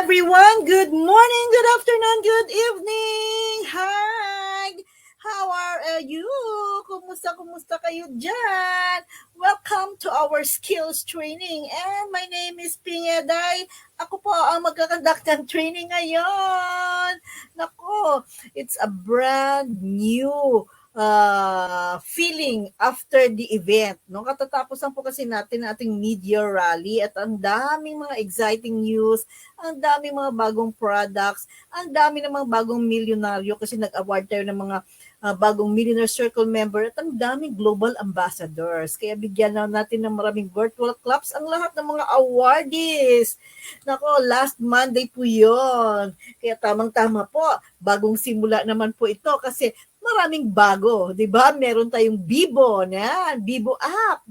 everyone. Good morning, good afternoon, good evening. Hi. How are you? Kumusta kayo dyan? Welcome to our skills training. And my name is Pingeday. Ako po ang magkakandak ng training ngayon. Nako, it's a brand new feeling after the event. No? Katatapos lang po kasi natin ang ating media rally at ang daming mga exciting news, ang daming mga bagong products, ang dami ng mga bagong milyonaryo kasi nag-award tayo ng mga bagong Millionaire Circle member at ang daming global ambassadors. Kaya bigyan na natin ng maraming virtual claps ang lahat ng mga awardees. Nako, last Monday po yun. Kaya tamang-tama po, bagong simula naman po ito kasi maraming bago, 'di ba? Meron tayong Bibo, Bibo app,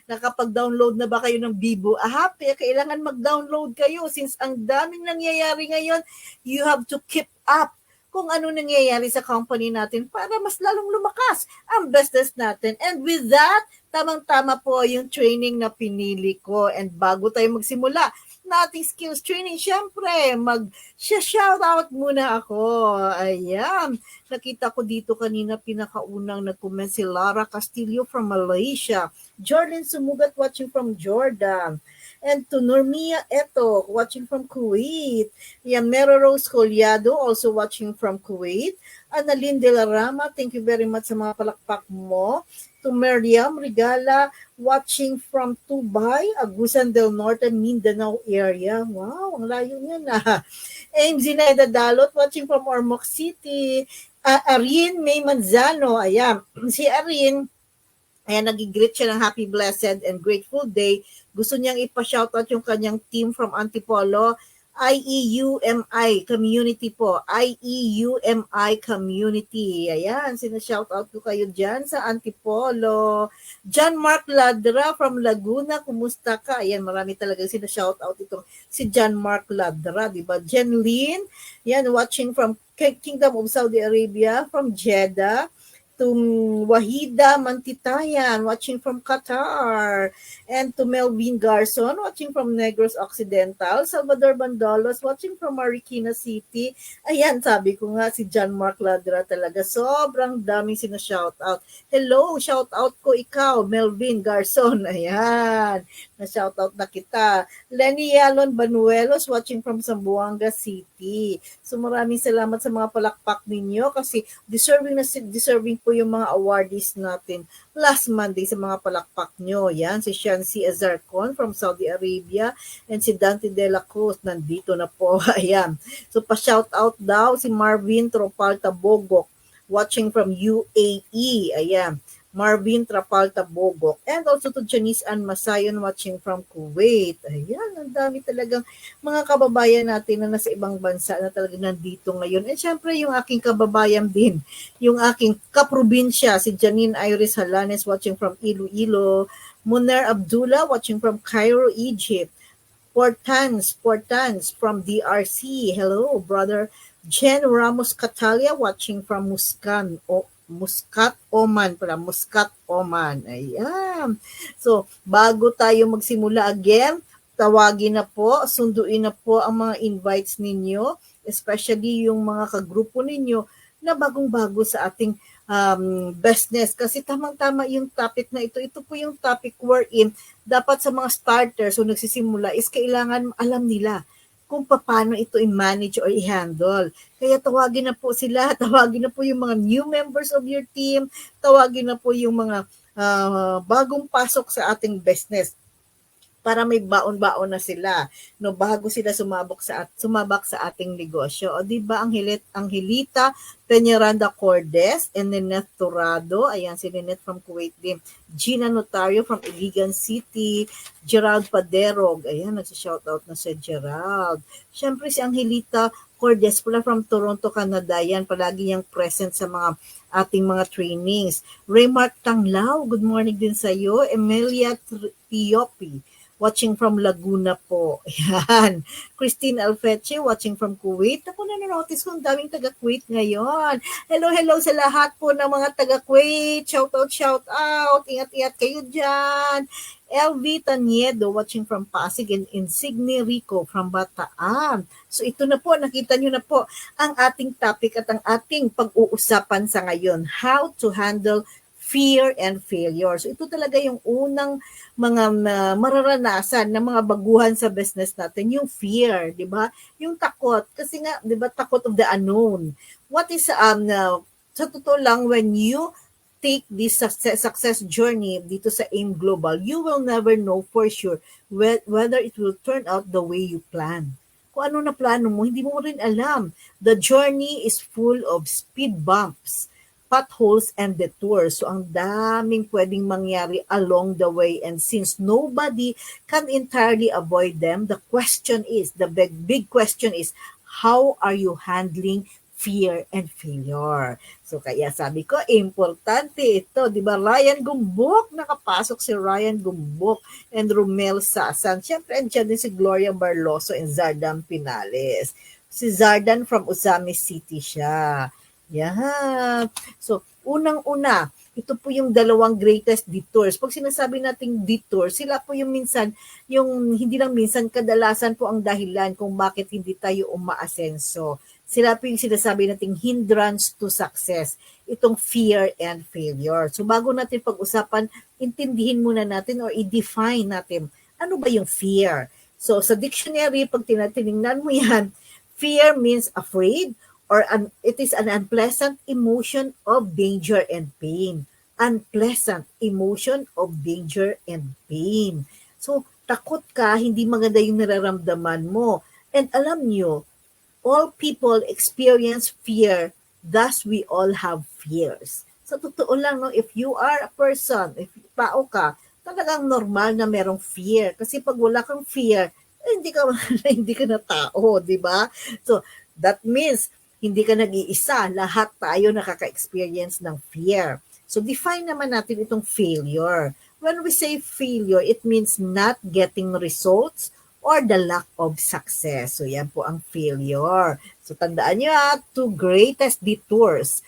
Nakapag-download na ba kayo ng Bibo app? Kaya kailangan mag-download kayo since ang daming nangyayari ngayon. You have to keep up kung ano nangyayari sa company natin para mas lalong lumakas ang business natin. And with that, tamang-tama po yung training na pinili ko. And bago tayo magsimula na ating skills training, syempre, mag-shoutout muna ako. Ayan. Nakita ko dito kanina pinakaunang nag-comment si Lara Castillo from Malaysia. Jordan Sumugat watching from Jordan. And to Normia Eto, watching from Kuwait. Yan, Mero Rose Collado, also watching from Kuwait. Annalyn De La Rama, thank you very much sa mga palakpak mo. To Miriam Regala, watching from Tubay, Agusan del Norte, Mindanao area. Wow, ang layo niya na. And Zinaida Dalot, watching from Ormoc City. Arin May Manzano, ayan. Si Arin, ayan, nag-greet siya ng happy, blessed, and grateful day. Gusto niyang ipa-shoutout yung kanyang team from Antipolo, IEUMI community po. IEUMI community. Ayan, sinashoutout ko kayo dyan sa Antipolo. John Mark Ladra from Laguna, kumusta ka? Ayan, marami talaga sinashoutout itong si John Mark Ladra, di ba? Jen Lynn, yan, watching from Kingdom of Saudi Arabia, from Jeddah. To Wahida Mantitayan, watching from Qatar. And to Melvin Garson, watching from Negros Occidental. Salvador Bandolos, watching from Marikina City. Ayan, sabi ko nga, si John Mark Ladra talaga. Sobrang daming sinashoutout. Hello, shoutout ko ikaw, Melvin Garson. Ayan, na-shoutout na kita. Lenny Yalon Banuelos, watching from Zamboanga City. So maraming salamat sa mga palakpak ninyo kasi deserving po yung mga awardees natin last Monday sa mga palakpak nyo. Yan, si Shansi Azarcon from Saudi Arabia and si Dante De La Cruz nandito na po. Ayan. So pa-shout out daw si Marvin Tropal Tabogok watching from UAE. Ayan. Marvin Trapal Tabogok. And also to Janice Ann Masayon watching from Kuwait. Ayan, ang dami talagang mga kababayan natin na nasa ibang bansa na talagang nandito ngayon. And syempre yung aking kababayan din, yung aking kaprobinsya, si Janine Iris Halanes watching from Iloilo. Muner Abdullah watching from Cairo, Egypt. Portans from DRC. Hello, brother. Jen Ramos Catalia watching from Muscat, Oman. Ayan. So, bago tayo magsimula again, tawagin na po, sunduin na po ang mga invites ninyo, especially yung mga kagrupo ninyo na bagong-bago sa ating business. Kasi tamang-tama yung topic na ito. Ito po yung topic wherein dapat sa mga starters o nagsisimula is kailangan alam nila kung paano ito i-manage or i-handle. Kaya tawagin na po sila, tawagin na po yung mga new members of your team, tawagin na po yung mga bagong pasok sa ating business para may baon-baon na sila no bago sila sumabak sa ating negosyo. O di ba Angelita Peñaranda Cordes and Nineth Torado, ayan si Nineth from Kuwait din. Gina Notario from Iligan City, Gerald Paderog, ayan nagsi-shoutout na si Gerald. Syempre si Angelita Cordes pula from Toronto, Canada, yan palagi yang present sa mga ating mga trainings. Raymark Tanglao, good morning din sa iyo. Emilia Tiopi watching from Laguna po. Yan. Christine Alfeche, watching from Kuwait. Ako na-notice ko ang daming taga-Kuwait ngayon. Hello, hello sa lahat po ng mga taga-Kuwait. Shout out, shout out. Ingat-ingat kayo dyan. LV Taniedo, watching from Pasig, and Insigne Rico from Bataan. So ito na po, nakita nyo na po ang ating topic at ang ating pag-uusapan sa ngayon. How to handle fear and failure. So ito talaga yung unang mga mararanasan ng mga baguhan sa business natin, yung fear, di ba? Yung takot. Kasi nga, di ba, takot of the unknown. What is, sa totoo lang, when you take this success journey dito sa AIM Global, you will never know for sure whether it will turn out the way you plan. Kung ano na plano mo, hindi mo rin alam. The journey is full of speed bumps, potholes, and detours. So, ang daming pwedeng mangyari along the way. And since nobody can entirely avoid them, the big question is, how are you handling fear and failure? So, kaya sabi ko, importante ito. Di ba, Ryan Gumbok, nakapasok si Ryan Gumbok and Romel Sasan. Siyempre, andyan din si Gloria Barloso and Zardan Pinales. Si Zardan from Usami City siya. Yeah. So, unang-una, ito po yung dalawang greatest detours. Pag sinasabi nating detour, sila po yung minsan, yung hindi lang minsan, kadalasan po ang dahilan kung bakit hindi tayo umaasenso. Sila po yung sinasabi nating hindrance to success. Itong fear and failure. So, bago natin pag-usapan, intindihin muna natin or i-define natin, ano ba yung fear? So, sa dictionary, pag tinatinignan mo yan, fear means afraid, or it is an unpleasant emotion of danger and pain. Unpleasant emotion of danger and pain. So, takot ka, hindi maganda yung nararamdaman mo. And alam nyo, all people experience fear, thus we all have fears. Sa totoo lang, no, if you are a person, if tao ka, talagang normal na merong fear. Kasi pag wala kang fear, hindi ka na tao, di ba? So, that means, hindi ka nag-iisa. Lahat tayo nakaka-experience ng fear. So, define naman natin itong failure. When we say failure, it means not getting results or the lack of success. So, yan po ang failure. So, tandaan nyo two greatest detours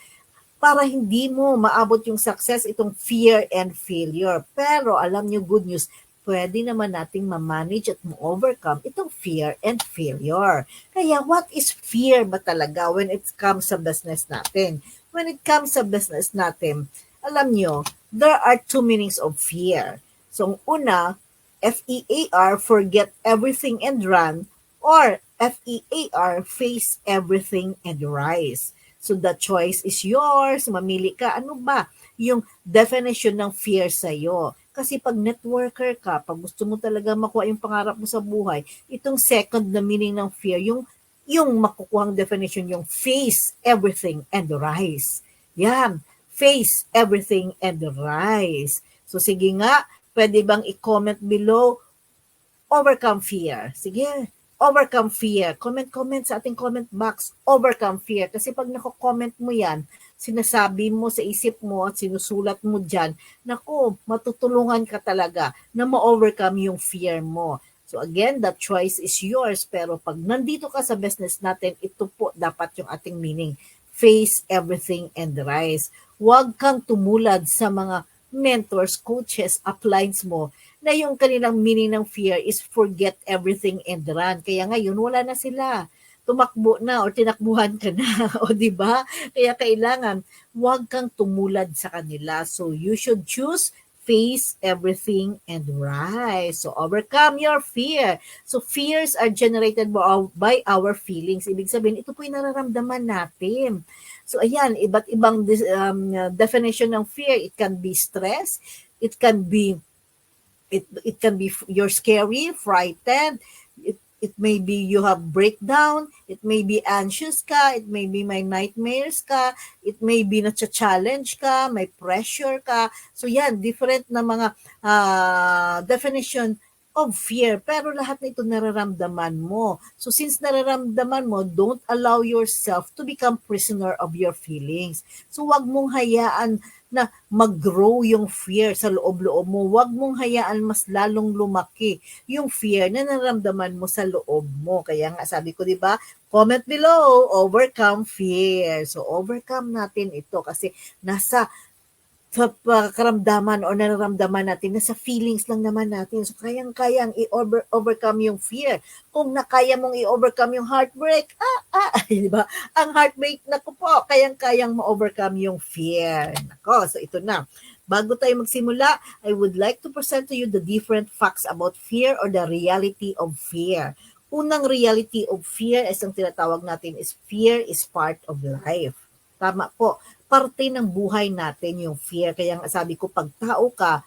para hindi mo maabot yung success, itong fear and failure. Pero, alam nyo, good news, pwede naman nating ma-manage at ma-overcome itong fear and failure. Kaya what is fear ba talaga when it comes sa business natin? When it comes sa business natin, alam nyo, there are two meanings of fear. So, una, F-E-A-R, forget everything and run, or F-E-A-R, face everything and rise. So, the choice is yours. Mamili ka. Ano ba yung definition ng fear sa'yo? Kasi pag networker ka, pag gusto mo talaga makuha yung pangarap mo sa buhay, itong second na meaning ng fear, yung makukuhang definition, yung face everything and rise. Yan, face everything and rise. So sige nga, pwede bang i-comment below, overcome fear. Sige, overcome fear. Comment sa ating comment box, overcome fear. Kasi pag nako-comment mo yan, sinasabi mo sa isip mo at sinusulat mo dyan, naku, matutulungan ka talaga na ma-overcome yung fear mo. So again, the choice is yours. Pero pag nandito ka sa business natin, ito po dapat yung ating meaning. Face everything and rise. Huwag kang tumulad sa mga mentors, coaches, uplines mo na yung kanilang meaning ng fear is forget everything and run. Kaya ngayon, wala na sila. Tumakbo na o tinakbuhan ka na, o di ba? Kaya kailangan huwag kang tumulad sa kanila. So you should choose face everything and rise. So overcome your fear. So fears are generated by our feelings. Ibig sabihin, ito po yung nararamdaman natin. So ayan, iba't ibang definition ng fear. It can be stress. It can be you're scary, frightened. It may be you have breakdown, it may be anxious ka, it may be may nightmares ka, it may be na-challenge ka, may pressure ka. So yan, different na mga definition of fear. Pero lahat na ito nararamdaman mo. So since nararamdaman mo, don't allow yourself to become prisoner of your feelings. So wag mong hayaan na mag-grow yung fear sa loob-loob mo. Huwag mong hayaan mas lalong lumaki yung fear na nararamdaman mo sa loob mo. Kaya nga sabi ko, di ba, comment below, overcome fear. So overcome natin ito kasi nasa sa karamdaman o nararamdaman natin, nasa feelings lang naman natin. So, kayang-kayang i-overcome yung fear. Kung nakaya mong i-overcome yung heartbreak, di ba? Ang heartbreak, naku po, kayang-kayang ma-overcome yung fear. Nako, so ito na. Bago tayo magsimula, I would like to present to you the different facts about fear or the reality of fear. Unang reality of fear, as ang tinatawag natin, is fear is part of life. Tama po, parte ng buhay natin yung fear. Kaya nga sabi ko, pag tao ka,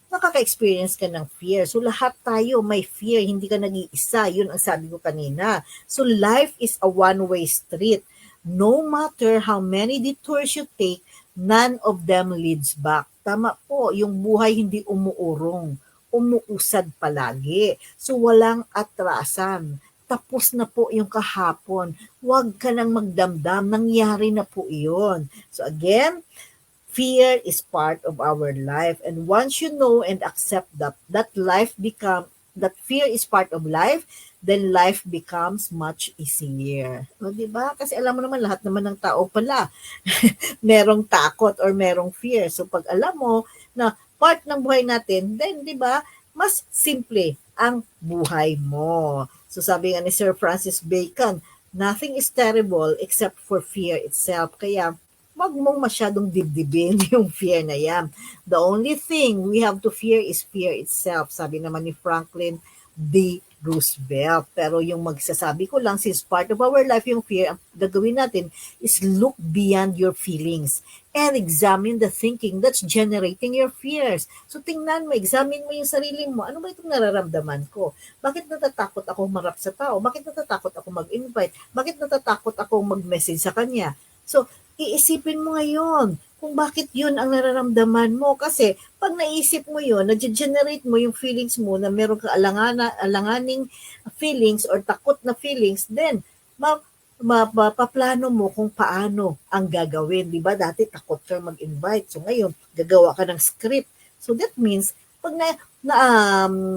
nakaka-experience ka ng fear. So lahat tayo may fear, hindi ka nag-iisa. Yun ang sabi ko kanina. So life is a one-way street. No matter how many detours you take, none of them leads back. Tama po, yung buhay hindi umuurong, umuusad palagi. So walang atrasan. Tapos na po yung kahapon. Huwag ka nang magdamdam. Nangyari na po iyon. So again, fear is part of our life. And once you know and accept that fear is part of life, then life becomes much easier. O, diba? Kasi alam mo naman, lahat naman ng tao pala merong takot or merong fear. So pag alam mo na part ng buhay natin, then 'di ba, mas simple ang buhay mo. So sabi nga ni Sir Francis Bacon, nothing is terrible except for fear itself. Kaya wag mong masyadong dibdibin yung fear na yan. The only thing we have to fear is fear itself. Sabi naman ni Franklin D. Roosevelt. Pero yung magsasabi ko lang, since part of our life yung fear, ang gagawin natin is look beyond your feelings and examine the thinking that's generating your fears. So tingnan mo, examine mo yung sarili mo. Ano ba itong nararamdaman ko? Bakit natatakot ako marap sa tao? Bakit natatakot ako mag-invite? Bakit natatakot ako mag-message sa kanya? So, iisipin mo ngayon kung bakit yun ang nararamdaman mo. Kasi pag naisip mo yun, nag-generate mo yung feelings mo na meron ka alanganing feelings or takot na feelings, then mapaplano mo kung paano ang gagawin. Di ba? Dati takot ka mag-invite. So ngayon, gagawa ka ng script. So that means, pag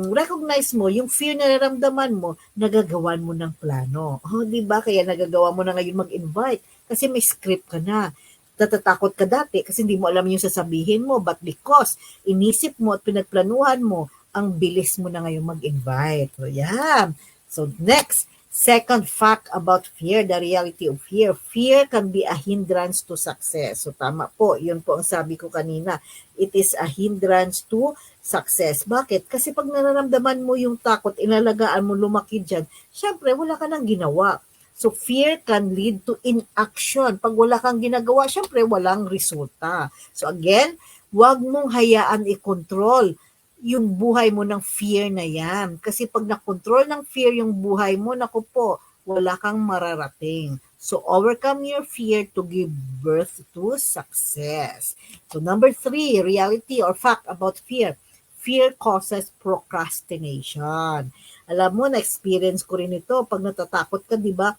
recognize mo yung fear na nararamdaman mo, nagagawan mo ng plano. Oh, di ba? Kaya nagagawa mo na ngayon mag-invite kasi may script ka na. Natatakot ka dati kasi hindi mo alam yung sasabihin mo, but because inisip mo at pinagplanuhan mo, ang bilis mo na ngayon mag-invite. So, yan. So, next, second fact about fear, the reality of fear. Fear can be a hindrance to success. So, tama po. Yun po ang sabi ko kanina. It is a hindrance to success. Bakit? Kasi pag nararamdaman mo yung takot, inalagaan mo, lumaki dyan, syempre, wala ka nang ginawa. So, fear can lead to inaction. Pag wala kang ginagawa, syempre, walang resulta. So, again, huwag mong hayaan i-control yung buhay mo ng fear na yan. Kasi pag na-control ng fear yung buhay mo, naku po, wala kang mararating. So, overcome your fear to give birth to success. So, number 3, reality or fact about fear. Fear causes procrastination. Alam mo, na-experience ko rin ito. Pag natatakot ka, di ba?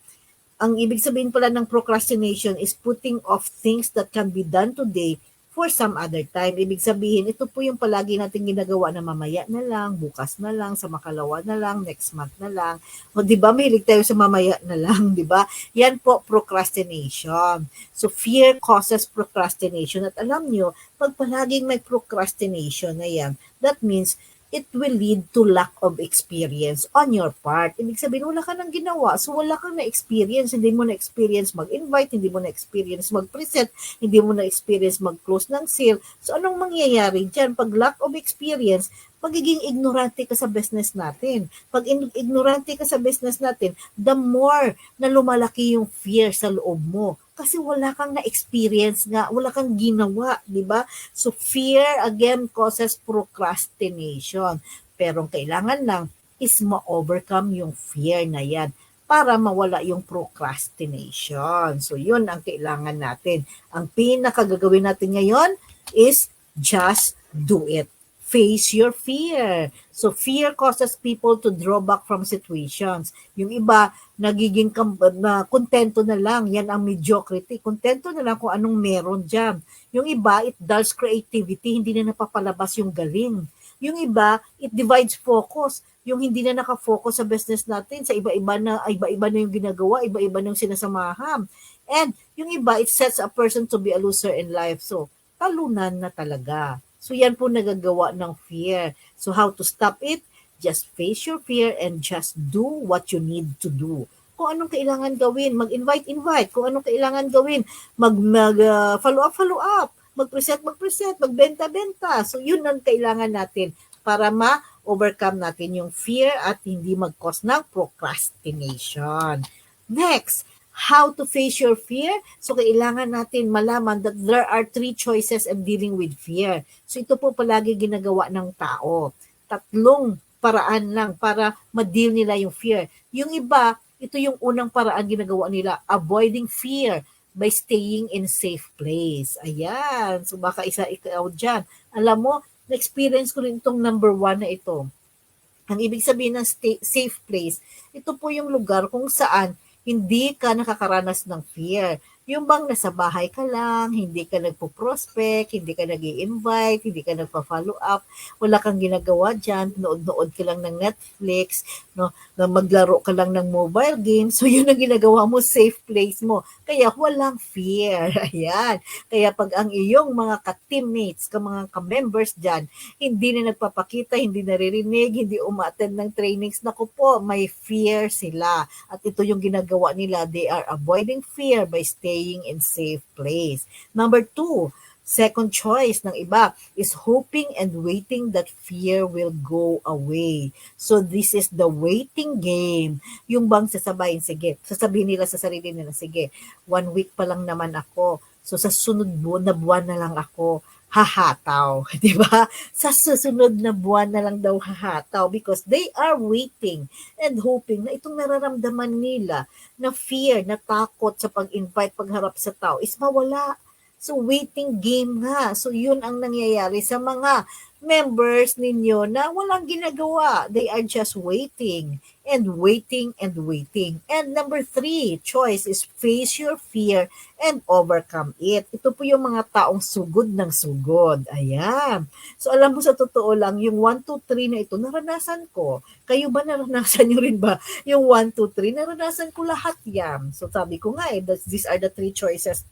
Ang ibig sabihin pala ng procrastination is putting off things that can be done today for some other time. Ibig sabihin, ito po yung palagi natin ginagawa na mamaya na lang, bukas na lang, sa makalawa na lang, next month na lang. O di ba, mahilig tayo sa mamaya na lang, di ba? Yan po, procrastination. So, fear causes procrastination. At alam nyo, pag palaging may procrastination na yan, that means it will lead to lack of experience on your part. Ibig sabihin, wala ka nang ginawa. So, wala kang na-experience. Hindi mo na-experience mag-invite, hindi mo na-experience mag-present, hindi mo na-experience mag-close ng sale. So, anong mangyayari dyan? Pag lack of experience, magiging ignorante ka sa business natin. Pag ignorante ka sa business natin, the more na lumalaki yung fear sa loob mo. Kasi wala kang na-experience nga, wala kang ginawa, di ba? So fear again causes procrastination. Pero ang kailangan lang is ma-overcome yung fear na yan para mawala yung procrastination. So yun ang kailangan natin. Ang pinakagagawin natin ngayon is just do it. face your fear. So fear causes people to draw back from situations. Yung iba, nagiging na kontento na lang. Yan ang mediocrity. Kontento na lang kung anong meron dyan. Yung iba, it dulls creativity. Hindi na napapalabas yung galing. Yung iba, it divides focus. Yung hindi na nakafocus sa business natin, sa iba-iba na yung ginagawa, iba-iba na yung sinasamahan. And yung iba, it sets a person to be a loser in life. So, talunan na talaga. So yan po nagagawa ng fear. So how to stop it? Just face your fear and just do what you need to do. Kung anong kailangan gawin, mag-invite. Kung anong kailangan gawin, follow up. Mag-present, magbenta-benta. So yun ang kailangan natin para ma-overcome natin yung fear at hindi mag-cause ng procrastination. Next, how to face your fear? So, kailangan natin malaman that there are 3 choices of dealing with fear. So, ito po palagi ginagawa ng tao. 3 paraan lang para ma-deal nila yung fear. Yung iba, ito yung unang paraan ginagawa nila, avoiding fear by staying in safe place. Ayan. So, baka ikaw dyan. Alam mo, na-experience ko rin itong number 1 na ito. Ang ibig sabihin ng safe place, ito po yung lugar kung saan hindi ka nakakaranas ng fear. Yung bang nasa bahay ka lang, hindi ka nagpo-prospect, hindi ka nag-i-invite, hindi ka nagpa-follow up, wala kang ginagawa dyan, nood-nood ka lang ng Netflix, no, na maglaro ka lang ng mobile games, so yun ang ginagawa mo, safe place mo. Kaya walang fear. Ayan. Kaya pag ang iyong mga ka-teammates, mga ka-members dyan, hindi na nagpapakita, hindi naririnig, hindi umattend ng trainings, naku po, may fear sila. At ito yung ginagawa nila, they are avoiding fear by staying in safe place. Number 2, second choice ng iba is hoping and waiting that fear will go away. So this is the waiting game. Yung bang sasabihin nila sa sarili nila, sige, 1 week pa lang naman ako. So sa sunod na buwan na lang ako hahataw, di ba? Sa susunod na buwan na lang daw hahataw because they are waiting and hoping na itong nararamdaman nila na fear, na takot sa pag-invite, pagharap sa tao is mawala. So waiting game nga. So yun ang nangyayari sa mga members ninyo na walang ginagawa. They are just waiting and waiting and waiting. And number 3 choice is face your fear and overcome it. Ito po yung mga taong sugod ng sugod. Ayan. So alam mo sa totoo lang, yung 1, 2, 3 na ito, naranasan ko. Kayo ba naranasan nyo rin ba? Yung 1, 2, 3, naranasan ko lahat yan. So sabi ko nga these are the 3 choices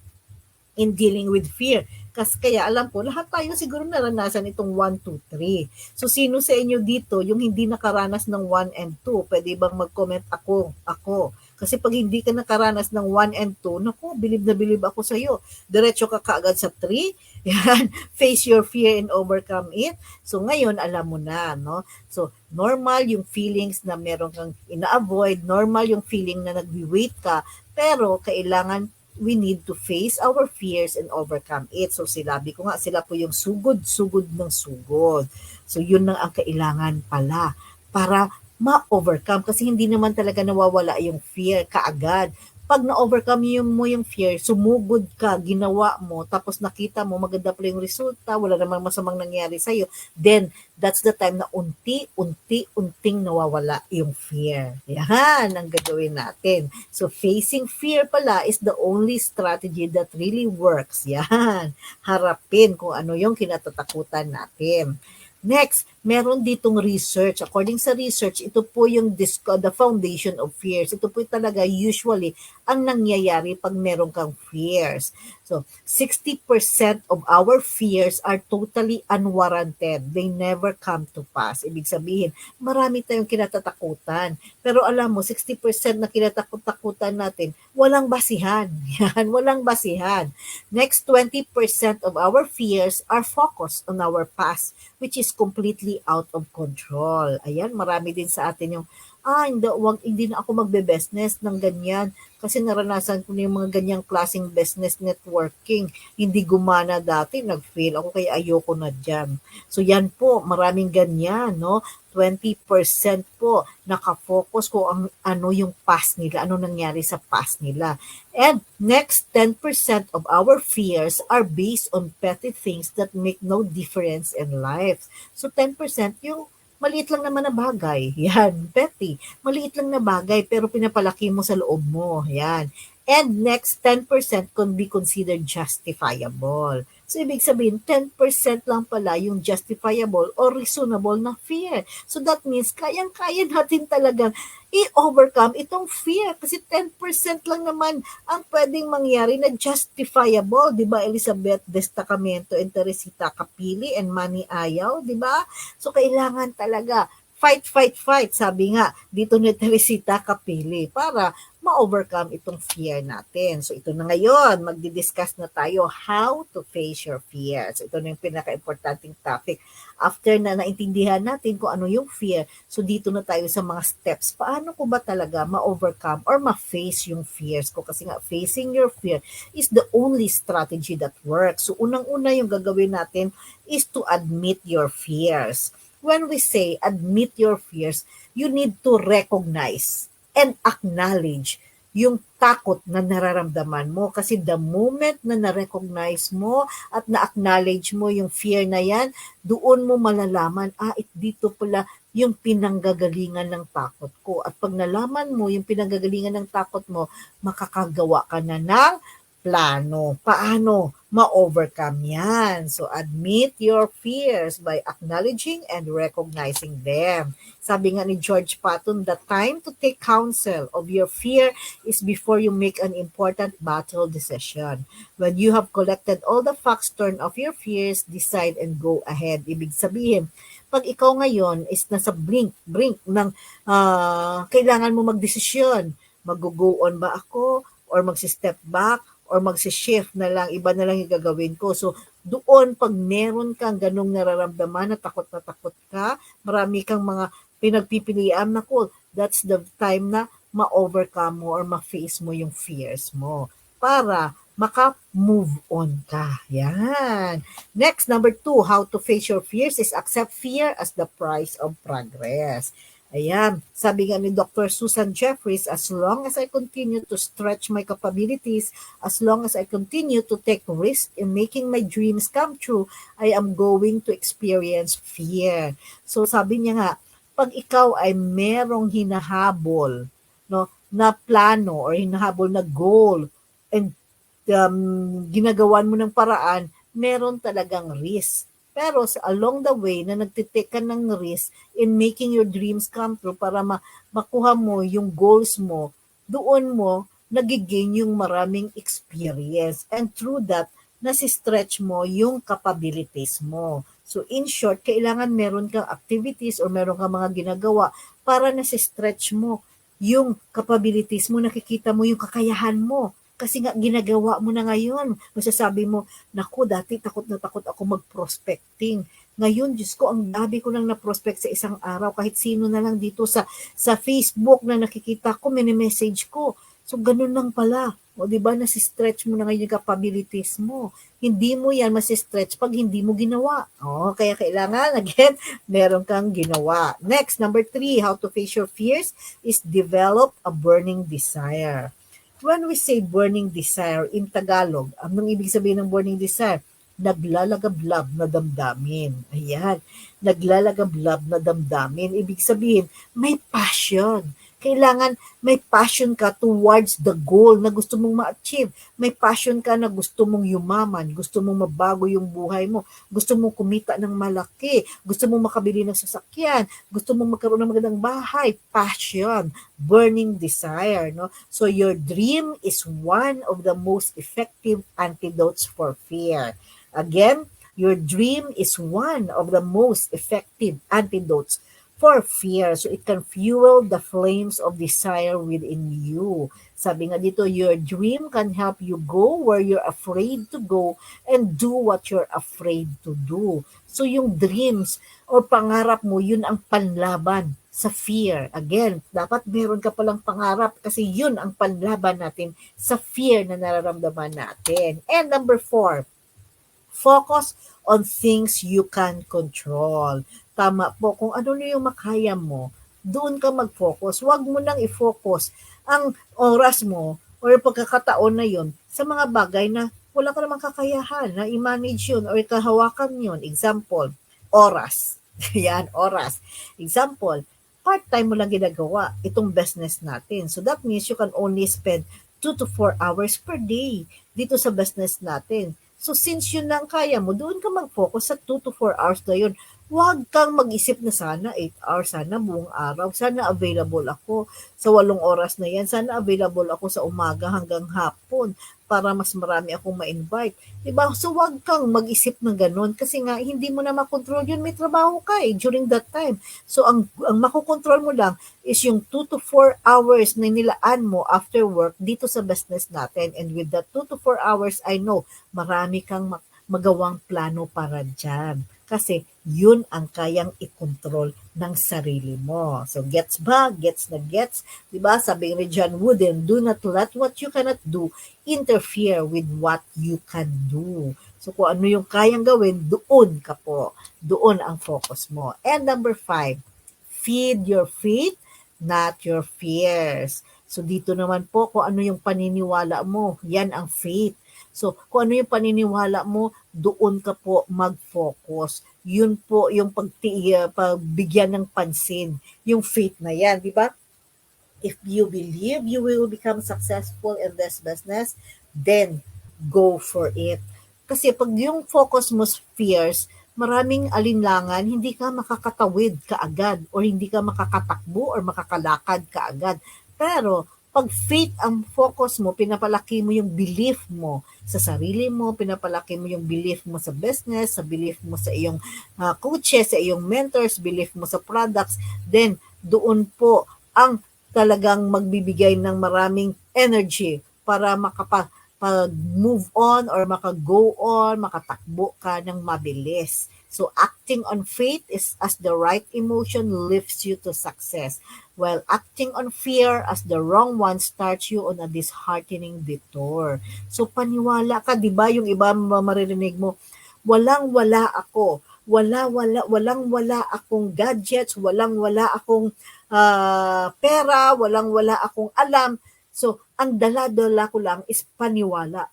in dealing with fear. Kasi kaya alam ko, lahat tayo siguro naranasan itong 1, 2, 3. So sino sa inyo dito yung hindi nakaranas ng 1 and 2? Pwede bang mag-comment ako? Kasi pag hindi ka nakaranas ng 1 and 2, naku, bilib na bilib ako sa'yo. Diretso ka kaagad sa 3. Yan, face your fear and overcome it. So ngayon, alam mo na, no? So normal yung feelings na meron kang ina-avoid, normal yung feeling na nag-wait ka, pero kailangan we need to face our fears and overcome it. So sinabi ko nga, sila po yung sugod ng sugod. So yun lang ang kailangan pala para ma-overcome kasi hindi naman talaga nawawala yung fear kaagad. Pag na-overcome mo yung fear, sumugod ka, ginawa mo, tapos nakita mo, maganda pala yung resulta, wala namang masamang nangyari sa'yo, then that's the time na unti-unting nawawala yung fear. Yan ang gagawin natin. So facing fear pala is the only strategy that really works. Yan. Harapin kung ano yung kinatatakutan natin. Next, meron ditong research. According sa research, ito po yung the foundation of fears. Ito po talaga usually ang nangyayari pag meron kang fears. So, 60% of our fears are totally unwarranted. They never come to pass. Ibig sabihin, marami tayong kinatatakutan. Pero alam mo, 60% na kinatakutan natin, walang basihan. Yan, walang basihan. Next, 20% of our fears are focused on our past, which is completely out of control. Ayan, marami din sa atin yung, hindi na ako magbe-business ng ganyan kasi naranasan ko na yung mga ganyang klaseng business networking. Hindi gumana dati, nag-fail ako kaya ayoko na diyan. So yan po, maraming ganyan, no? 20% po nakafocus kung ano yung past nila, ano nangyari sa past nila. And next, 10% of our fears are based on petty things that make no difference in life. So 10% yung maliit lang naman na bagay. Yan, petty. Maliit lang na bagay pero pinapalaki mo sa loob mo. Yan. And next, 10% can be considered justifiable. So, ibig sabihin, 10% lang pala yung justifiable or reasonable na fear. So, that means, kayang-kaya natin talagang i-overcome itong fear. Kasi 10% lang naman ang pwedeng mangyari na justifiable. Di ba, Elizabeth Destacamento and Teresita Capili and Manny Ayaw, di ba? So, kailangan talaga fight, fight, fight, sabi nga dito ni Teresita Capili, para ma-overcome itong fear natin. So ito na ngayon, magdi-discuss na tayo how to face your fears. So ito na yung pinaka-importanting topic. After na naintindihan natin kung ano yung fear, so dito na tayo sa mga steps. Paano ko ba talaga ma-overcome or ma-face yung fears ko? Kasi nga, facing your fear is the only strategy that works. So unang-una yung gagawin natin is to admit your fears. When we say admit your fears, you need to recognize and acknowledge yung takot na nararamdaman mo. Kasi the moment na na-recognize mo at na-acknowledge mo yung fear na yan, doon mo malalaman, dito pala yung pinanggagalingan ng takot ko. At pag nalaman mo yung pinanggagalingan ng takot mo, makakagawa ka na ng plano. Paano ma-overcome yan? So, admit your fears by acknowledging and recognizing them. Sabi nga ni George Patton, the time to take counsel of your fear is before you make an important battle decision. When you have collected all the facts, turn off your fears, decide and go ahead. Ibig sabihin, pag ikaw ngayon is nasa brink ng kailangan mo magdesisyon, mag-go on ba ako or mag-step back or magsi-shift na lang, iba na lang yung gagawin ko. So, doon, pag meron kang ganong nararamdaman na takot ka, marami kang mga pinagpipilian na that's the time na ma-overcome mo or ma-face mo yung fears mo para maka-move on ka. Yan. Next, number 2, how to face your fears is accept fear as the price of progress. Ayan, sabi nga ni Dr. Susan Jeffries, as long as I continue to stretch my capabilities, as long as I continue to take risks in making my dreams come true, I am going to experience fear. So sabi niya nga, pag ikaw ay merong hinahabol, no, na plano or hinahabol na goal and ginagawan mo ng paraan, meron talagang risk. Pero along the way na nagtitake ka ng risk in making your dreams come true para makuha mo yung goals mo, doon mo nagigain yung maraming experience. And through that, nasi-stretch mo yung capabilities mo. So in short, kailangan meron kang activities or meron kang mga ginagawa para nasi-stretch mo yung capabilities mo, nakikita mo yung kakayahan mo. Kasi nga ginagawa mo na ngayon. Masasabi mo, naku, dati takot na takot ako mag-prospecting. Ngayon, Diyos ko, ang dami ko nang na-prospect sa isang araw. Kahit sino na lang dito sa Facebook na nakikita ko, mini-message ko. So, ganun lang pala. O, di ba, nasi-stretch mo na ngayon yung capabilities mo. Hindi mo yan masi-stretch pag hindi mo ginawa. O, kaya kailangan, again, meron kang ginawa. Next, number 3, how to face your fears is develop a burning desire. When we say burning desire in Tagalog, anong ibig sabihin ng burning desire? Naglalagablab na damdamin. Ayan. Naglalagablab na damdamin. Ibig sabihin, may passion. Kailangan may passion ka towards the goal na gusto mong ma-achieve. May passion ka na gusto mong yumaman, gusto mong mabago yung buhay mo, gusto mong kumita ng malaki, gusto mong makabili ng sasakyan, gusto mong magkaroon ng magandang bahay. Passion, burning desire. No? So your dream is one of the most effective antidotes for fear. Again, your dream is one of the most effective antidotes for fear. So it can fuel the flames of desire within you. Sabi nga dito, your dream can help you go where you're afraid to go and do what you're afraid to do. So yung dreams or pangarap mo, yun ang panlaban sa fear. Again, dapat meron ka palang pangarap kasi yun ang panlaban natin sa fear na nararamdaman natin. And number 4, focus on things you can control. Tama po, kung ano na yung makaya mo, doon ka mag-focus. Huwag mo nang i-focus ang oras mo or pagkakataon na yun sa mga bagay na wala ka namang kakayahan na i-manage yun or ikahawakan yun. Example, oras. Yan, oras. Example, part-time mo lang ginagawa itong business natin. So that means you can only spend 2 to 4 hours per day dito sa business natin. So since yun lang kaya mo, doon ka mag-focus sa 2 to 4 hours na yun. Huwag kang mag-isip na sana 8 hours, sana buong araw, sana available ako sa 8 oras na yan, sana available ako sa umaga hanggang hapon para mas marami akong ma-invite. Diba? So huwag kang mag-isip ng ganun kasi nga hindi mo na makontrol yun, may trabaho ka during that time. So ang makokontrol mo lang is yung 2 to 4 hours na nilaan mo after work dito sa business natin. And with that 2 to 4 hours, I know marami kang magawang plano para dyan. Kasi yun ang kayang i-control ng sarili mo. So gets ba? Gets na gets? Diba? Sabi ni John Wooden, do not let what you cannot do interfere with what you can do. So kung ano yung kayang gawin, doon ka po. Doon ang focus mo. And number 5, feed your faith, not your fears. So dito naman po, kung ano yung paniniwala mo, yan ang faith. So kung ano yung paniniwala mo, doon ka po mag-focus. Yun po yung pagbigyan ng pansin, yung faith na yan, di ba? If you believe you will become successful in this business, then go for it. Kasi pag yung focus mo fears, maraming alinlangan, hindi ka makakatawid kaagad or hindi ka makakatakbo or makakalakad kaagad. Pero pag faith ang focus mo, pinapalaki mo yung belief mo sa sarili mo, pinapalaki mo yung belief mo sa business, sa belief mo sa iyong coaches, sa iyong mentors, belief mo sa products, then doon po ang talagang magbibigay ng maraming energy para move on or maka-go on, makatakbo ka ng mabilis. So acting on faith is as the right emotion lifts you to success, while acting on fear as the wrong one starts you on a disheartening detour. So paniwala ka, 'di ba? Yung iba maririnig mo, walang-wala ako. Walang-wala akong gadgets, walang-wala akong pera, walang-wala akong alam. So, ang dala-dala ko lang is paniniwala,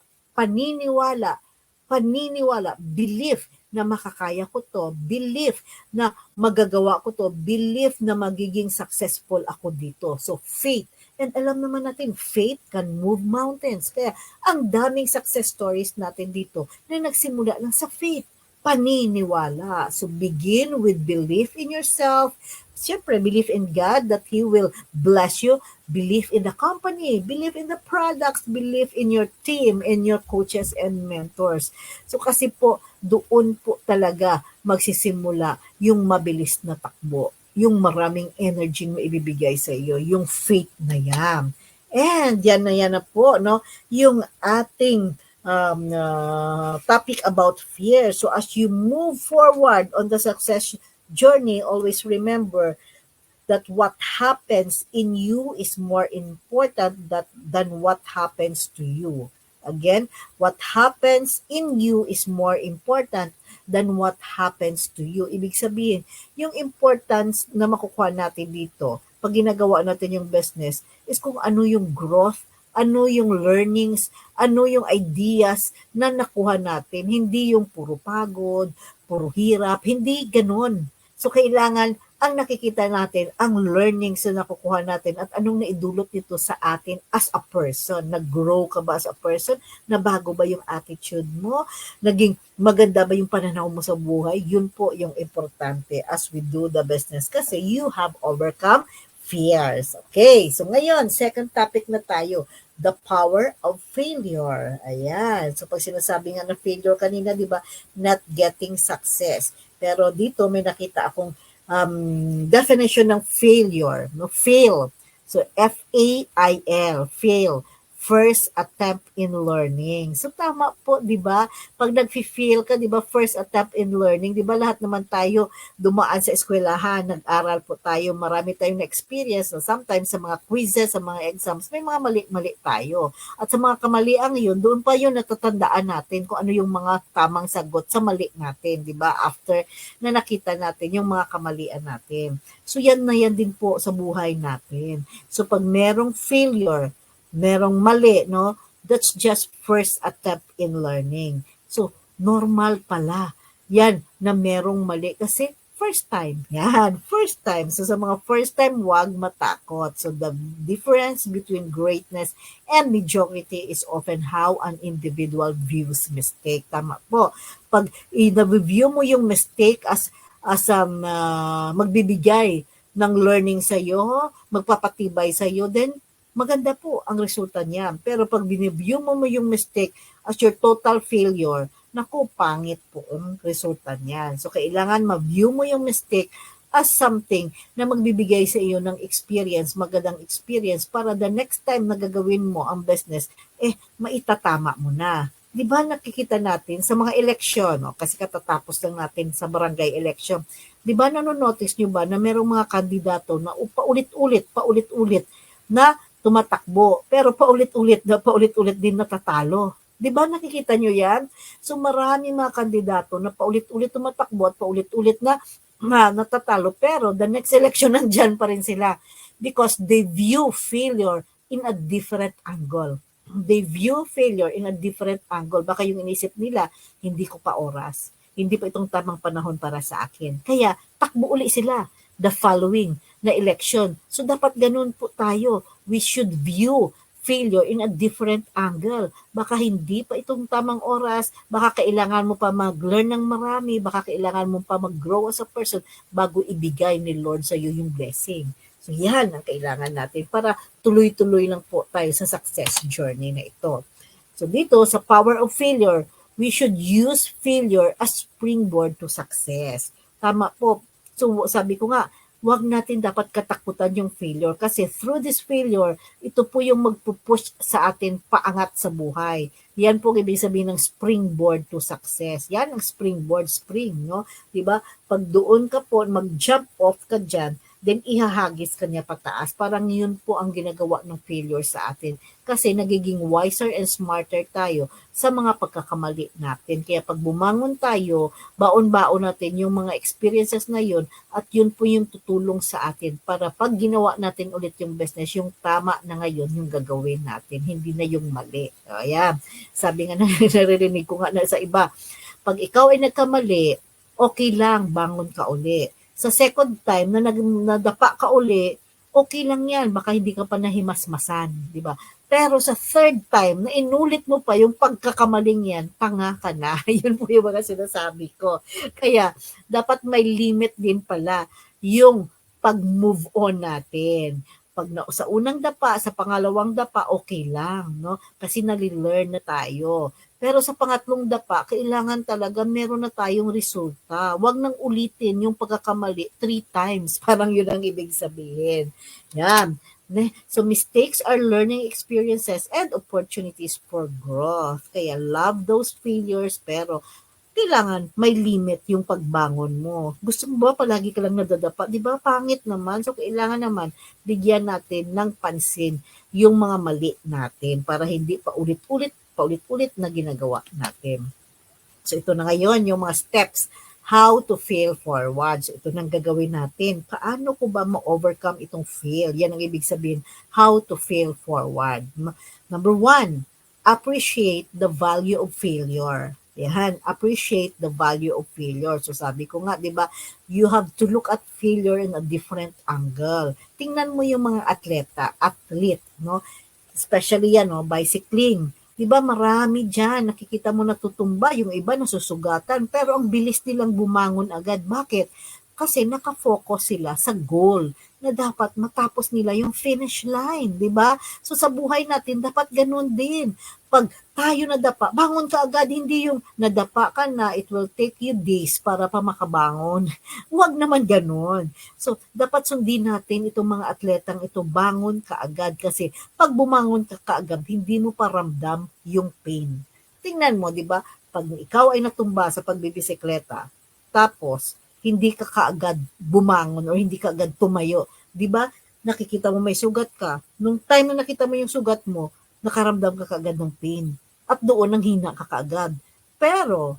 belief na makakaya ko to, belief na magagawa ko to, belief na magiging successful ako dito. So, faith. And alam naman natin, faith can move mountains. Kaya, ang daming success stories natin dito na nagsimula lang sa faith, paniniwala. So, begin with belief in yourself. Siyempre, believe in God that He will bless you. Believe in the company, believe in the products, believe in your team, in your coaches and mentors. So kasi po, doon po talaga magsisimula yung mabilis na takbo, yung maraming energy mo ibibigay sa iyo, yung faith na yan. And yan na po, no? Yung ating topic about fear. So as you move forward on the success journey, always remember that what happens in you is more important than what happens to you. Again, what happens in you is more important than what happens to you. Ibig sabihin, yung importance na makukuha natin dito, pag ginagawa natin yung business, is kung ano yung growth, ano yung learnings, ano yung ideas na nakuha natin. Hindi yung puro pagod, puro hirap, hindi ganun. So, kailangan ang nakikita natin, ang learnings na nakukuha natin at anong naidulot nito sa atin as a person. Nag-grow ka ba as a person? Nabago ba yung attitude mo? Naging maganda ba yung pananaw mo sa buhay? Yun po yung importante as we do the business kasi you have overcome fears. Okay, so ngayon, second topic na tayo, the power of failure. Ayan. So pag sinasabi nga ng failure kanina, di ba, not getting success. Pero dito may nakita akong definition ng failure, no? Fail. So F-A-I-L, fail. first attempt in learning. So tama po, 'di ba? Pag nagfi-feel ka, 'di ba, first attempt in learning, 'di ba lahat naman tayo dumaan sa eskwelahan, nag-aral po tayo, marami tayong na-experience. So sometimes sa mga quizzes, sa mga exams, may mga mali-mali tayo. At sa mga kamaliang yun, doon pa yun natatandaan natin kung ano yung mga tamang sagot sa mali natin, 'di ba? After na nakita natin yung mga kamalian natin. So yan na yan din po sa buhay natin. So pag merong failure, merong mali, no? That's just first attempt in learning. So, normal pala. Yan na merong mali kasi first time. Yan, first time. So, sa mga first time, wag matakot. So, the difference between greatness and mediocrity is often how an individual views mistake. Tama po. Pag i-review mo yung mistake as magbibigay ng learning sa iyo, magpapatibay sa iyo, then maganda po ang resulta niya. Pero pag biniview mo yung mistake as your total failure, naku, pangit po ang resulta niyan. So, kailangan ma-view mo yung mistake as something na magbibigay sa iyo ng experience, magandang experience para the next time na gagawin mo ang business, maitatama mo na. Di ba nakikita natin sa mga eleksyon, kasi katatapos lang natin sa barangay election, di ba nanonotice nyo ba na merong mga kandidato na paulit-ulit na tumatakbo, pero paulit-ulit din natatalo. 'Di ba nakikita nyo yan? So marami mga kandidato na paulit-ulit tumatakbo at paulit-ulit na natatalo, pero the next election nandyan pa rin sila because they view failure in a different angle. They view failure in a different angle. Baka yung inisip nila, hindi ko pa oras. Hindi pa itong tamang panahon para sa akin. Kaya takbo uli sila the following na election. So dapat ganun po tayo. We should view failure in a different angle. Baka hindi pa itong tamang oras, baka kailangan mo pa mag-learn ng marami, baka kailangan mo pa mag-grow as a person bago ibigay ni Lord sa iyo yung blessing. So yan ang kailangan natin para tuloy-tuloy lang po tayo sa success journey na ito. So dito sa power of failure, we should use failure as springboard to success. Tama po. So sabi ko nga, wag natin dapat katakutan yung failure kasi through this failure, ito po yung magpupush sa atin paangat sa buhay. Yan po ibig sabihin ng springboard to success. Yan ang springboard, no? 'Di ba? Pag doon ka po, mag-jump off ka diyan, then ihahagis ka niya pataas. Parang yun po ang ginagawa ng failure sa atin. Kasi nagiging wiser and smarter tayo sa mga pagkakamali natin. Kaya pag bumangon tayo, baon-baon natin yung mga experiences na yun at yun po yung tutulong sa atin para pag ginawa natin ulit yung business, yung tama na ngayon yung gagawin natin, hindi na yung mali. Ayan, sabi nga naririnig ko nga na sa iba, pag ikaw ay nagkamali, okay lang, bangon ka uli. Sa second time na nadapa ka uli, okay lang yan, baka hindi ka pa nahimasmasan, di ba? Pero sa third time na inulit mo pa yung pagkakamaling yan, tanga ka na. Yun po yung mga sinasabi ko. Kaya dapat may limit din pala yung pag-move on natin. Pag sa unang dapa, sa pangalawang dapa, okay lang, no? Kasi nali-learn na tayo. Pero sa pangatlong dapa, kailangan talaga meron na tayong resulta. Huwag nang ulitin yung pagkakamali 3 times. Parang yun ang ibig sabihin. Yan. So mistakes are learning experiences and opportunities for growth. Kaya love those failures, pero kailangan may limit yung pagbangon mo. Gusto mo ba palagi ka lang nadadapa? Di ba? Pangit naman. So kailangan naman bigyan natin ng pansin yung mga mali natin para hindi paulit-ulit na ginagawa natin. So ito na ngayon yung mga steps how to fail forward. So ito nang gagawin natin. Paano ko ba ma-overcome itong fail? Yan ang ibig sabihin, how to fail forward. Number 1, appreciate the value of failure. Yan, appreciate the value of failure. So sabi ko nga, 'di ba, you have to look at failure in a different angle. Tingnan mo yung mga athlete, no? Especially yan, no, bicycling. 'Di ba marami diyan, nakikita mo natutumba, yung iba nasusugatan, pero ang bilis nilang bumangon agad. Bakit? Kasi nakafocus sila sa goal na dapat matapos nila yung finish line, di ba? So sa buhay natin, dapat ganun din. Pag tayo nadapa, bangon ka agad, hindi yung nadapa ka na, it will take you days para pa makabangon. Huwag naman ganun. So, dapat sundin natin itong mga atletang ito, bangon ka agad kasi pag bumangon ka kaagad, hindi mo pa ramdam yung pain. Tingnan mo, di ba? Pag ikaw ay natumba sa pagbibisikleta, tapos hindi ka kaagad bumangon or hindi ka agad tumayo, di ba? Nakikita mo may sugat ka. Nung time na nakita mo yung sugat mo, nakaramdam ka kaagad ng pain. At doon nang hina ka kaagad. Pero,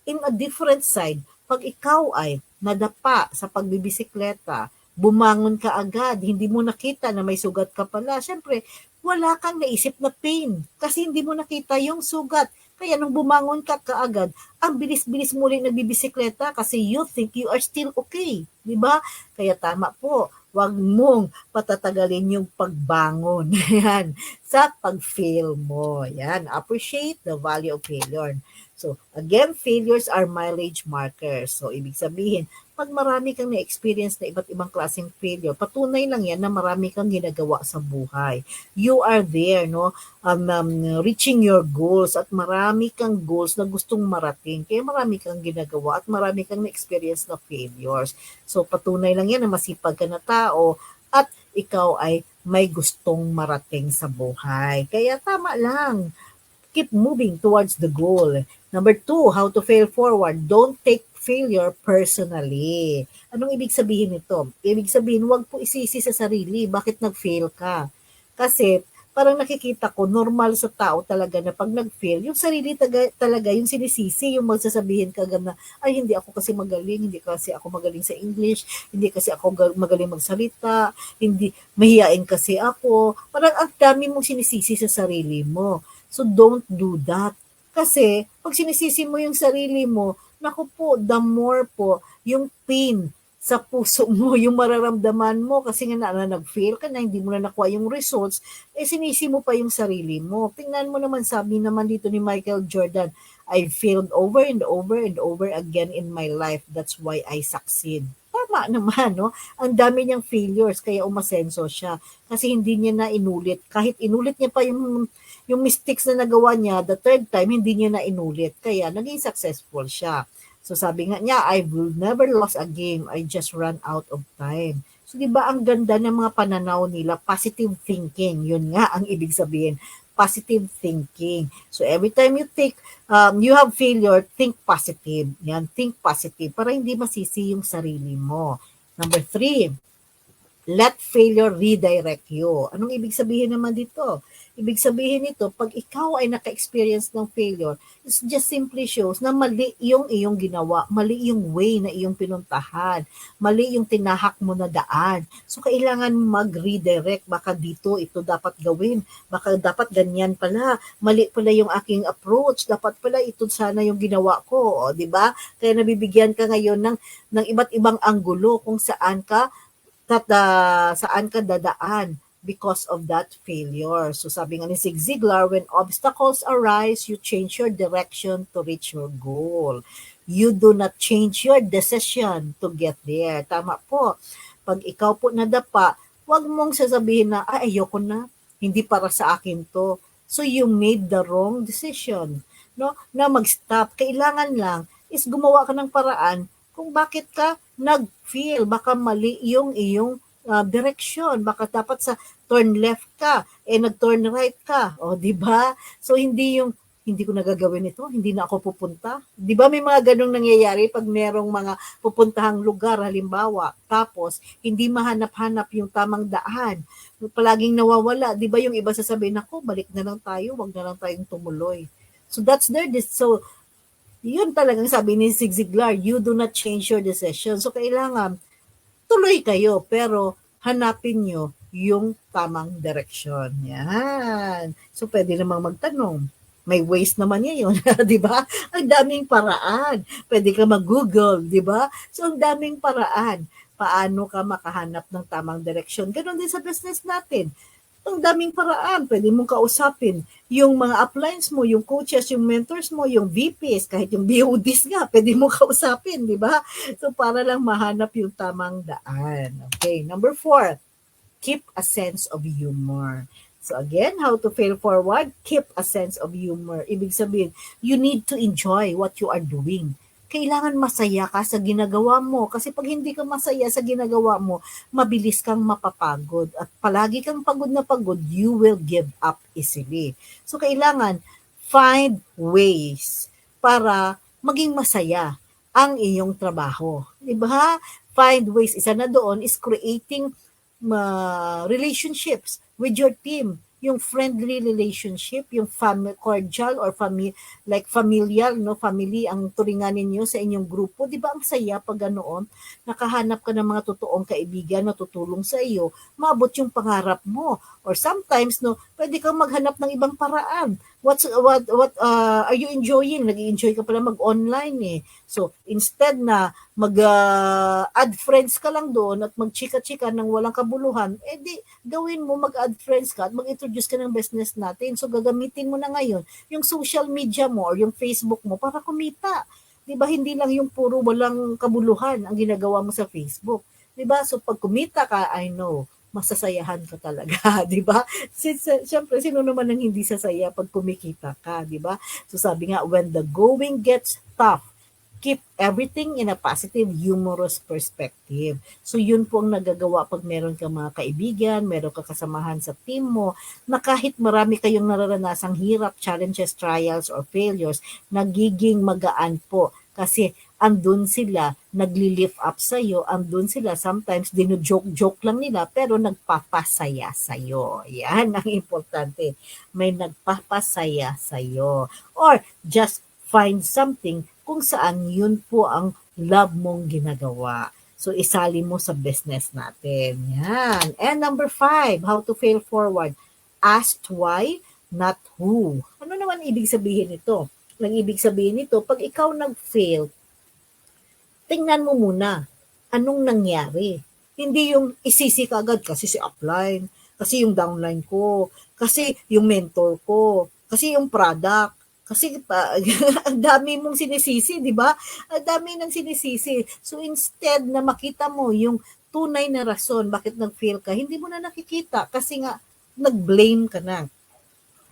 in a different side, pag ikaw ay nadapa sa pagbibisikleta, bumangon ka agad, hindi mo nakita na may sugat ka pala, syempre, wala kang naisip na pain kasi hindi mo nakita yung sugat. Kaya nung bumangon ka kaagad, ang bilis-bilis mo rin nagbibisikleta kasi you think you are still okay. Di ba? Kaya tama po, wag mong patatagalin yung pagbangon. Yan. Sa pag-fail mo. Yan. Appreciate the value of failure. So, again, failures are mileage markers. So, ibig sabihin, pag marami kang na-experience na iba't ibang klaseng failure, patunay lang yan na marami kang ginagawa sa buhay. You are there, no? Reaching your goals at marami kang goals na gustong marating. Kaya marami kang ginagawa at marami kang na-experience na failures. So, patunay lang yan na masipag ka na tao at ikaw ay may gustong marating sa buhay. Kaya tama lang. Keep moving towards the goal. Number 2, how to fail forward. Don't take failure personally. Anong ibig sabihin nito? Ibig sabihin, huwag po isisi sa sarili. Bakit nag-fail ka? Kasi parang nakikita ko, normal sa tao talaga na pag nag-fail, yung sarili talaga, yung sinisisi, yung magsasabihin ka na, ay hindi ako kasi magaling, hindi kasi ako magaling sa English, hindi kasi ako magaling magsalita, hindi, mahihain kasi ako. Parang ang dami mong sinisisi sa sarili mo. So don't do that. Kasi pag sinisisi mo yung sarili mo, naku po, the more po yung pain sa puso mo, yung mararamdaman mo kasi nga nag-fail ka na, hindi mo na nakuha yung results, sinisi mo pa yung sarili mo. Tingnan mo naman, sabi naman dito ni Michael Jordan, I failed over and over and over again in my life. That's why I succeed. Tama naman, no? Ang dami niyang failures, kaya umasenso siya. Kasi hindi niya na inulit. Kahit inulit niya pa yung mistakes na nagawa niya, the third time, hindi niya na inulit. Kaya naging successful siya. So sabi nga niya, I will never lose a game. I just run out of time. So di ba ang ganda ng mga pananaw nila, positive thinking. Yun nga ang ibig sabihin, positive thinking. So every time you think, you have failure, think positive. Yan, think positive para hindi masisi yung sarili mo. Number 3, let failure redirect you. Anong ibig sabihin naman dito? Ibig sabihin nito, pag ikaw ay naka-experience ng failure, it just simply shows na mali yung iyong ginawa, mali yung way na iyong pinuntahan, mali yung tinahak mo na daan. So, kailangan mag-redirect. Baka dito, ito dapat gawin. Baka dapat ganyan pala. Mali pala yung aking approach. Dapat pala ito sana yung ginawa ko. O, di ba? Kaya nabibigyan ka ngayon ng iba't ibang anggulo kung saan ka dadaan because of that failure. So sabi nga ni Zig Ziglar, when obstacles arise, you change your direction to reach your goal. You do not change your decision to get there. Tama po. Pag ikaw po nadapa, huwag mong sasabihin na, ayoko na, hindi para sa akin to. So you made the wrong decision, no? Na mag-stop. Kailangan lang is gumawa ka ng paraan kung bakit ka nag-feel. Baka mali yung iyong direksyon. Baka dapat sa turn left ka, nag-turn right ka. O, di ba? So, hindi yung, hindi ko nagagawin ito, hindi na ako pupunta. Di ba may mga ganong nangyayari pag merong mga pupuntahang lugar, halimbawa, tapos hindi mahanap-hanap yung tamang daan. Palaging nawawala. Di ba yung iba sasabihin, ako, balik na lang tayo, wag na lang tayong tumuloy. So, that's so, yun talagang sabi ni Zig Ziglar, you do not change your decision. So, kailangan, tuloy kayo, pero hanapin nyo yung tamang direksyon. Yan. So, pwede namang magtanong. May ways naman yun, di ba? Ang daming paraan. Pwede ka mag-Google, di ba? So, ang daming paraan. Paano ka makahanap ng tamang direksyon. Ganon din sa business natin. Ang daming paraan, pwede mong kausapin yung mga uplines mo, yung coaches, yung mentors mo, yung VPs, kahit yung BODs nga, pwede mong kausapin, di ba? So, para lang mahanap yung tamang daan. Okay, number 4, keep a sense of humor. So again, how to fail forward? Keep a sense of humor. Ibig sabihin, you need to enjoy what you are doing. Kailangan masaya ka sa ginagawa mo. Kasi pag hindi ka masaya sa ginagawa mo, mabilis kang mapapagod. At palagi kang pagod na pagod, you will give up easily. So kailangan, find ways para maging masaya ang iyong trabaho. Diba? Find ways. Isa na doon is creating relationships with your team, yung friendly relationship, yung cordial or like familial, no, family ang turingan ninyo sa inyong grupo, 'di ba? Ang saya pag ganoon, nakahanap ka ng mga totoong kaibigan na tutulong sa iyo, maabot yung pangarap mo. Or sometimes, no, pwede kang maghanap ng ibang paraan. What are you enjoying? Nag-enjoy ka pala mag-online eh. So, instead na mag-add friends ka lang doon at magchika-chika ng walang kabuluhan, eh di gawin mo, mag-add friends ka at mag-introduce ka ng business natin. So, gagamitin mo na ngayon yung social media mo or yung Facebook mo para kumita. Di ba? Hindi lang yung puro walang kabuluhan ang ginagawa mo sa Facebook. Di ba? So, pag kumita ka, I know, masasayahan ka talaga, di ba? Siyempre, sino naman ang hindi sasaya pag kumikita ka, di ba? So sabi nga, when the going gets tough, keep everything in a positive, humorous perspective. So yun po ang nagagawa pag meron ka mga kaibigan, meron ka kasamahan sa team mo, na kahit marami kayong nararanasang hirap, challenges, trials, or failures, nagiging magaan po. Kasi andun sila, nagli-lift up sa'yo, andun sila, sometimes dino-joke-joke lang nila, pero nagpapasaya sa'yo. Yan ang importante. May nagpapasaya sa'yo. Or just find something kung saan yun po ang love mong ginagawa. So, isali mo sa business natin. Yan. And number 5, how to fail forward. Ask why, not who. Ano naman ibig sabihin nito? Ang ibig sabihin nito, pag ikaw nag-fail, tingnan mo muna, anong nangyari? Hindi yung isisi ka agad kasi si upline, kasi yung downline ko, kasi yung mentor ko, kasi yung product, kasi ang dami mong sinisisi, di ba? Ang dami ng sinisisi. So instead na makita mo yung tunay na rason bakit nag-fail ka, hindi mo na nakikita kasi nga nag-blame ka na.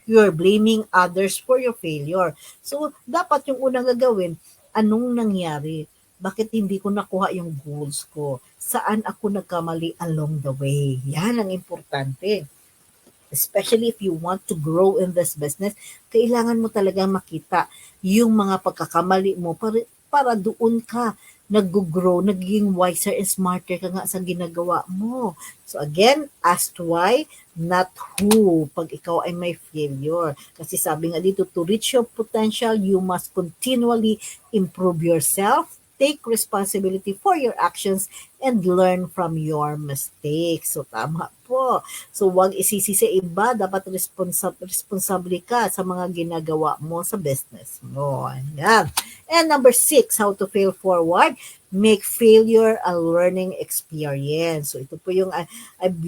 You're blaming others for your failure. So, dapat yung unang gagawin, anong nangyari? Bakit hindi ko nakuha yung goals ko? Saan ako nagkamali along the way? Yan ang importante. Especially if you want to grow in this business, kailangan mo talaga makita yung mga pagkakamali mo para doon ka nag-grow, naging wiser and smarter ka nga sa ginagawa mo. So again, ask why, not who, pag ikaw ay may failure. Kasi sabi nga dito, to reach your potential, you must continually improve yourself, take responsibility for your actions, and learn from your mistakes. So tama po. So wag isisi sa iba, dapat responsable ka sa mga ginagawa mo sa business mo. Ayan. And number 6, how to fail forward. Make failure a learning experience. So ito po yung I've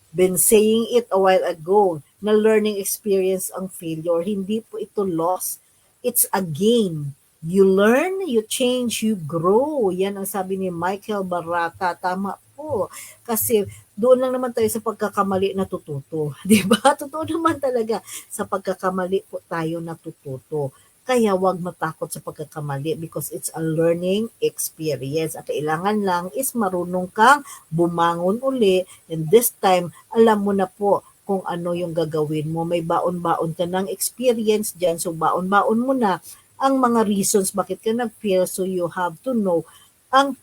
been saying it a while ago, na learning experience ang failure. Hindi po ito loss. It's a gain. You learn, you change, you grow. Yan ang sabi ni Michael Barata. Tama po. Kasi doon lang naman tayo sa pagkakamali natututo. Di ba? Totoo naman talaga. Sa pagkakamali po tayo natututo. Kaya wag matakot sa pagkakamali because it's a learning experience. At kailangan lang is marunong kang bumangon uli. And this time, alam mo na po kung ano yung gagawin mo. May baon-baon ka ng experience dyan. So baon-baon mo na ang mga reasons bakit ka nag-fail. So you have to know ang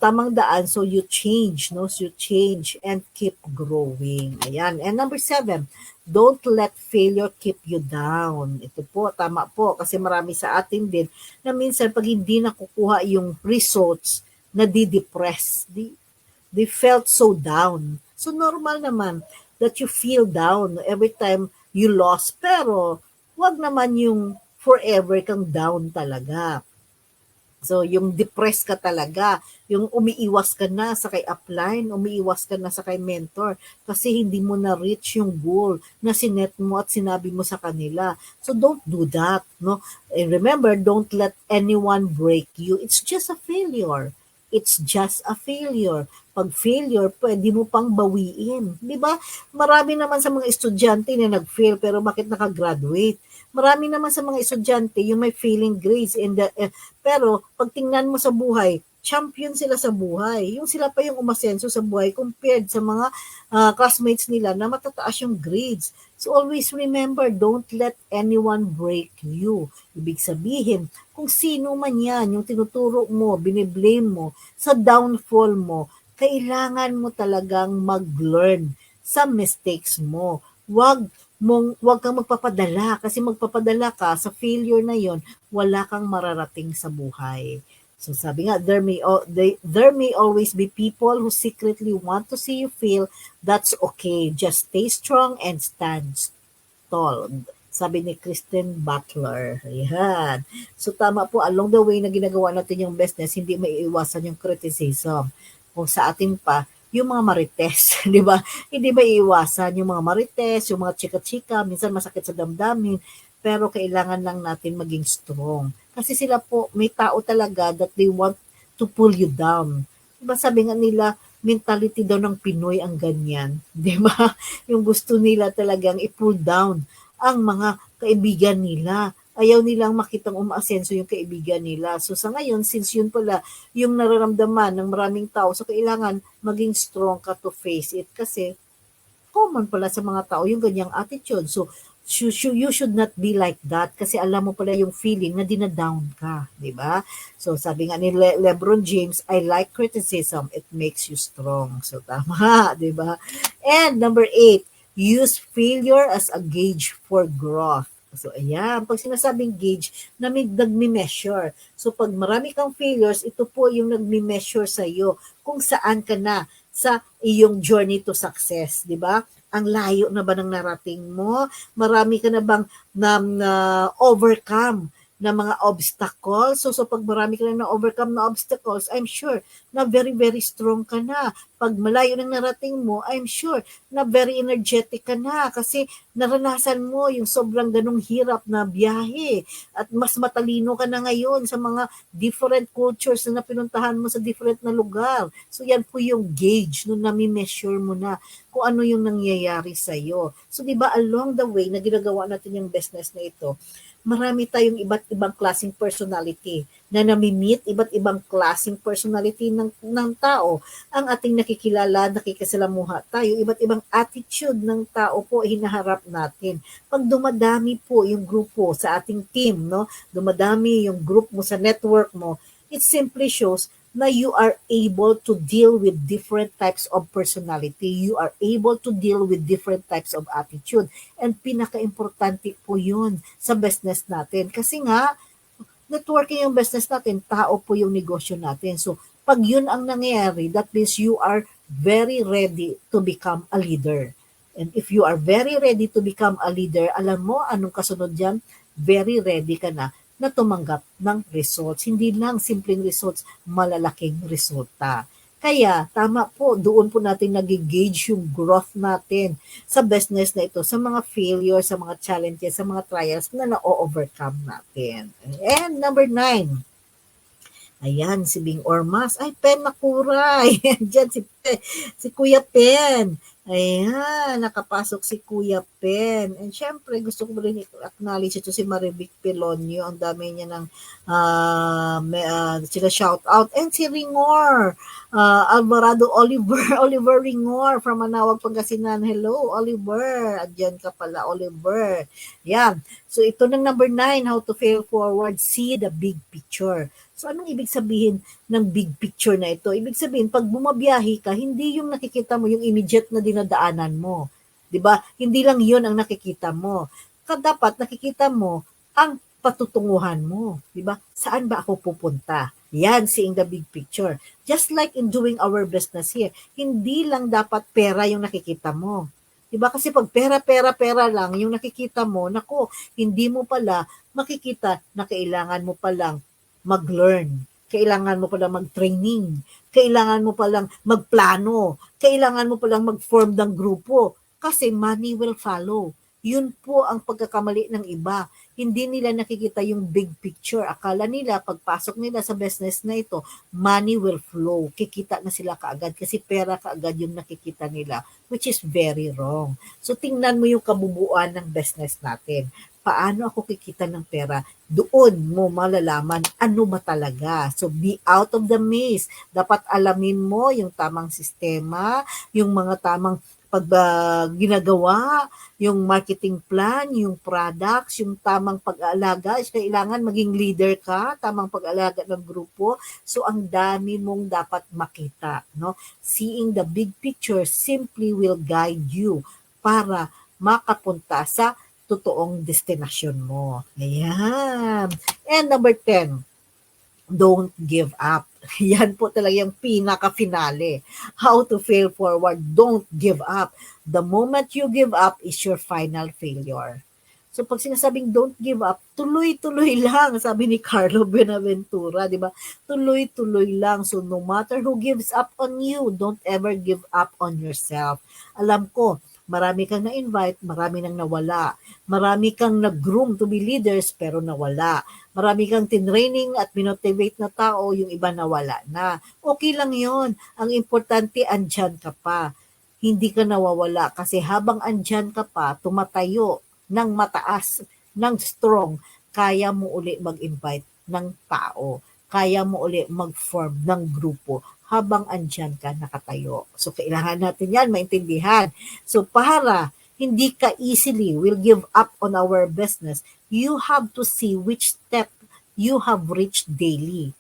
tamang daan. So you change, no? So you change and keep growing. Ayan. And number 7, don't let failure keep you down. Ito po, tama po. Kasi marami sa atin din na minsan pag hindi nakukuha yung results, nadi-depress. They felt so down. So normal naman that you feel down every time you lost. Pero wag naman yung forever kang down talaga. So, yung depressed ka talaga, yung umiiwas ka na sa kay upline, umiiwas ka na sa kay mentor kasi hindi mo na-reach yung goal na sinet mo at sinabi mo sa kanila. So, don't do that, no? And remember, don't let anyone break you. It's just a failure. It's just a failure. Pag failure, pwede mo pang bawiin. Di ba? Marami naman sa mga estudyante na nag-fail pero bakit nakagraduate? Marami naman sa mga estudyante yung may failing grades pero pag tingnan mo sa buhay, champion sila sa buhay. Yung sila pa yung umasenso sa buhay compared sa mga classmates nila na matataas yung grades. So always remember, don't let anyone break you. Ibig sabihin, kung sino man yan, yung tinuturo mo, biniblame mo, sa downfall mo, kailangan mo talagang mag-learn sa mistakes mo. Wag kang magpapadala kasi magpapadala ka sa failure na yon, wala kang mararating sa buhay. So sabi nga, there may always be people who secretly want to see you fail. That's okay. Just stay strong and stand tall. Sabi ni Kristen Butler. Ayan. So tama po, along the way na ginagawa natin yung business, hindi maiiwasan yung criticism. Kung sa atin pa, yung mga marites, di ba? Hindi maiiwasan yung mga marites, yung mga chika-chika, minsan masakit sa damdamin, pero kailangan lang natin maging strong. Kasi sila po, may tao talaga that they want to pull you down. Diba sabi nga nila, mentality daw ng Pinoy ang ganyan. Di ba? Yung gusto nila talagang i-pull down ang mga kaibigan nila. Ayaw nilang makitang umaasenso yung kaibigan nila. So sa ngayon, since yun pala yung nararamdaman ng maraming tao, so kailangan maging strong ka to face it kasi common pala sa mga tao yung ganyang attitude. So, you should not be like that kasi alam mo pala yung feeling na dinadown ka, di ba? So, sabi nga ni Lebron James, I like criticism. It makes you strong. So, tama, di ba? And number 8, use failure as a gauge for growth. So, ayan. Pag sinasabing gauge, nagmi-measure. So, pag marami kang failures, ito po yung nagmi-measure sa iyo kung saan ka na sa iyong journey to success, di ba? Ang layo na ba ng narating mo? Marami ka na bang na overcome na mga obstacles? So pag marami ka na overcome na obstacles, I'm sure na very, very strong ka na. Pag malayo ng narating mo, I'm sure na very energetic ka na kasi naranasan mo yung sobrang ganong hirap na biyahe at mas matalino ka na ngayon sa mga different cultures na pinuntahan mo sa different na lugar. So yan po yung gauge nung nami-measure mo na kung ano yung nangyayari sa iyo. So 'di ba along the way na ginagawa natin yung business na ito, marami tayong iba't ibang klaseng personality na nami-meet, iba't ibang klaseng personality ng tao ang ating nakikilala, nakikisalamuha tayo, iba't ibang attitude ng tao po hinaharap natin. Pag dumadami po yung grupo sa ating team, no? Dumadami yung group mo sa network mo, it simply shows na you are able to deal with different types of personality. You are able to deal with different types of attitude. And pinaka-importante po yun sa business natin. Kasi nga, networking yung business natin, tao po yung negosyo natin. So, pag yun ang nangyayari, that means you are very ready to become a leader. And if you are very ready to become a leader, alam mo anong kasunod dyan? Very ready ka na tumanggap ng results. Hindi lang simpleng results, malalaking resulta. Kaya tama po, doon po natin nag-gauge yung growth natin sa business na ito, sa mga failures, sa mga challenges, sa mga trials na na-overcome natin. And number 9, ayan, si Bing Ormas. Ay, Pen Makuray. Diyan si Kuya Pen. Ayan, nakapasok si Kuya Pen. And syempre, gusto ko rin i-acknowledge ito si Marivic Pelonio. Ang dami niya ng sila shout out. And si Ringor. Alvarado Oliver. Oliver Ringor from Manawag, Pangasinan. Hello, Oliver. Adyan ka pala, Oliver. Yan. So, ito ng number 9, how to fail forward. See the big picture. So, anong ibig sabihin ng big picture na ito? Ibig sabihin, pag bumabiyahe ka, hindi yung nakikita mo yung immediate na dinadaanan mo. 'Di ba? Hindi lang yun ang nakikita mo. Dapat nakikita mo ang patutunguhan mo. 'Di ba? Saan ba ako pupunta? Yan, seeing the big picture. Just like in doing our business here, hindi lang dapat pera yung nakikita mo. 'Di ba? Kasi pag pera lang yung nakikita mo, nako, hindi mo pala makikita na kailangan mo palang mag-learn. Kailangan mo palang mag-training. Kailangan mo palang magplano. Kailangan mo palang mag-form ng grupo. Kasi money will follow. Yun po ang pagkakamali ng iba. Hindi nila nakikita yung big picture. Akala nila, pagpasok nila sa business na ito, money will flow. Kikita na sila kaagad kasi pera kaagad yung nakikita nila, which is very wrong. So tingnan mo yung kabubuan ng business natin. Paano ako kikita ng pera? Doon mo malalaman ano ba talaga. So be out of the maze. Dapat alamin mo yung tamang sistema, yung mga tamang ginagawa, yung marketing plan, yung products, yung tamang pag-aalaga. Kailangan maging leader ka, tamang pag-aalaga ng grupo. So ang dami mong dapat makita, no? Seeing the big picture simply will guide you para makapunta sa totoong destinasyon mo. Ayan. And number 10, don't give up. Yan po talaga yung pinaka-finale. How to fail forward. Don't give up. The moment you give up is your final failure. So pag sinasabing don't give up, tuloy-tuloy lang, sabi ni Carlo Buenaventura, di ba? Tuloy-tuloy lang. So no matter who gives up on you, don't ever give up on yourself. Alam ko, marami kang na-invite, marami nang nawala. Marami kang nag-groom to be leaders, pero nawala. Marami kang tinraining at minotivate na tao, yung iba nawala na. Okay lang yon. Ang importante, andyan ka pa. Hindi ka nawawala kasi habang andyan ka pa, tumatayo ng mataas, ng strong, kaya mo uli mag-invite ng tao. Kaya mo uli mag-form ng grupo habang andyan ka nakatayo. So, kailangan natin yan maintindihan. So, para hindi ka easily will give up on our business, you have to see which step you have reached daily.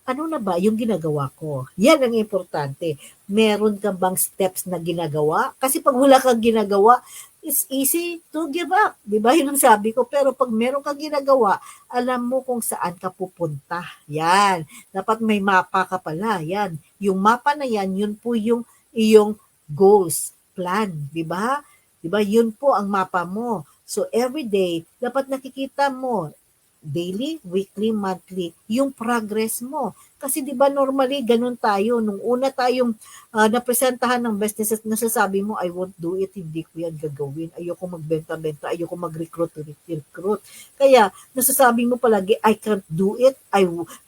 Ano na ba yung ginagawa ko? Yan ang importante. Meron ka bang steps na ginagawa? Kasi pag wala kang ginagawa, it's easy to give up. Di ba? Yun ang sabi ko. Pero pag meron kang ginagawa, alam mo kung saan ka pupunta. Yan. Dapat may mapa ka pala. Yan. Yung mapa na yan, yun po yung iyong goals, plan. Di ba? Di ba? Yun po ang mapa mo. So every day, dapat nakikita mo daily, weekly, monthly, yung progress mo. Kasi 'di ba normally ganun tayo nung una tayong napresentahan ng businesses, nasasabi mo I won't do it, hindi ko yan gagawin. Ayoko magbenta-benta, ayoko mag-recruit. Kaya nasasabi mo palagi I can't do it.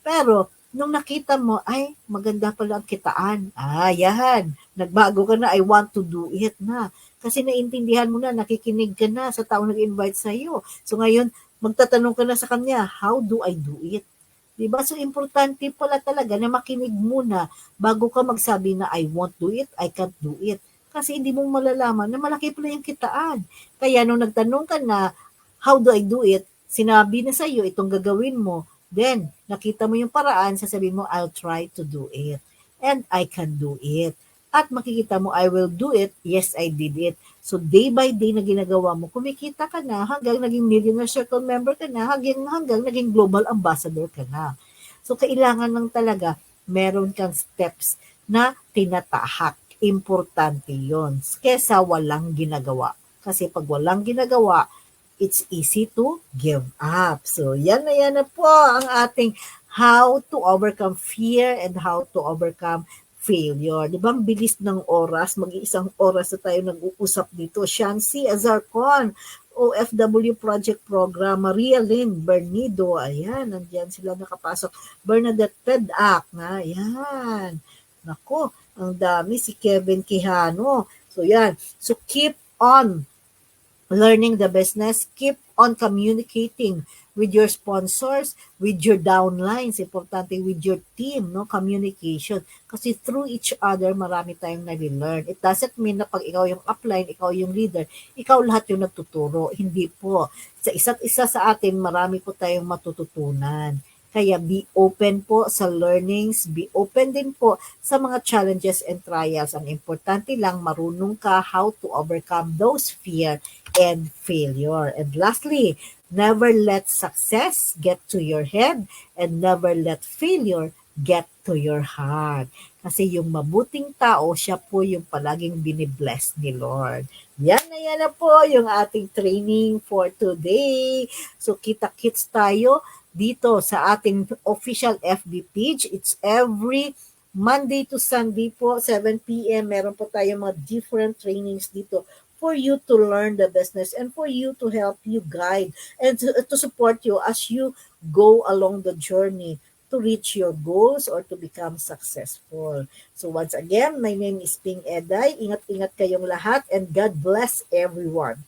Pero nung nakita mo, ay, maganda pala ang kitaan. Yan. Nagbago ka na, I want to do it na. Kasi naintindihan mo na, nakikinig ka na sa taong nag-invite sa iyo. So ngayon, magtatanong ka na sa kanya, how do I do it? Diba? So, importante pala talaga na makinig muna bago ka magsabi na I won't do it, I can't do it. Kasi hindi mo malalaman na malaki pala yung kitaan. Kaya nung nagtanong ka na, how do I do it? Sinabi na sa iyo itong gagawin mo. Then, nakita mo yung paraan, sasabihin mo, I'll try to do it. And I can do it. At makikita mo, I will do it. Yes, I did it. So day by day na ginagawa mo, kumikita ka na hanggang naging Millionaire Circle member ka na, hanggang naging Global Ambassador ka na. So kailangan lang talaga meron kang steps na tinatahak. Importante yon kesa walang ginagawa. Kasi pag walang ginagawa, it's easy to give up. So yan na po ang ating how to overcome fear and how to overcome failure. Di ba ang bilis ng oras? Mag-iisang oras na tayo nag-uusap dito. Shancy Azarcon, OFW Project Program, Maria Lynn Bernido, ayan, nandiyan sila nakapasok. Bernadette Tedak, ayan. Nako, ang dami. Si Kevin Quijano. So yan. So keep on learning the business, keep on communicating with your sponsors, with your downlines, importante with your team, no, communication. Kasi through each other, marami tayong nali-learn. It doesn't mean na pag ikaw yung upline, ikaw yung leader, ikaw lahat yung nagtuturo. Hindi po. Sa isa't isa sa atin, marami po tayong matututunan. Kaya be open po sa learnings, be open din po sa mga challenges and trials. Ang importante lang, marunong ka how to overcome those fear and failure. And lastly, never let success get to your head and never let failure get to your heart. Kasi yung mabuting tao, siya po yung palaging binibless ni Lord. Yan na po yung ating training for today. So kita-kits tayo dito sa ating official FB page. It's every Monday to Sunday po, 7 p.m. Meron po tayo mga different trainings dito for you to learn the business and for you to help you guide and to support you as you go along the journey to reach your goals or to become successful. So once again, my name is Ping Eday. Ingat-ingat kayong lahat and God bless everyone.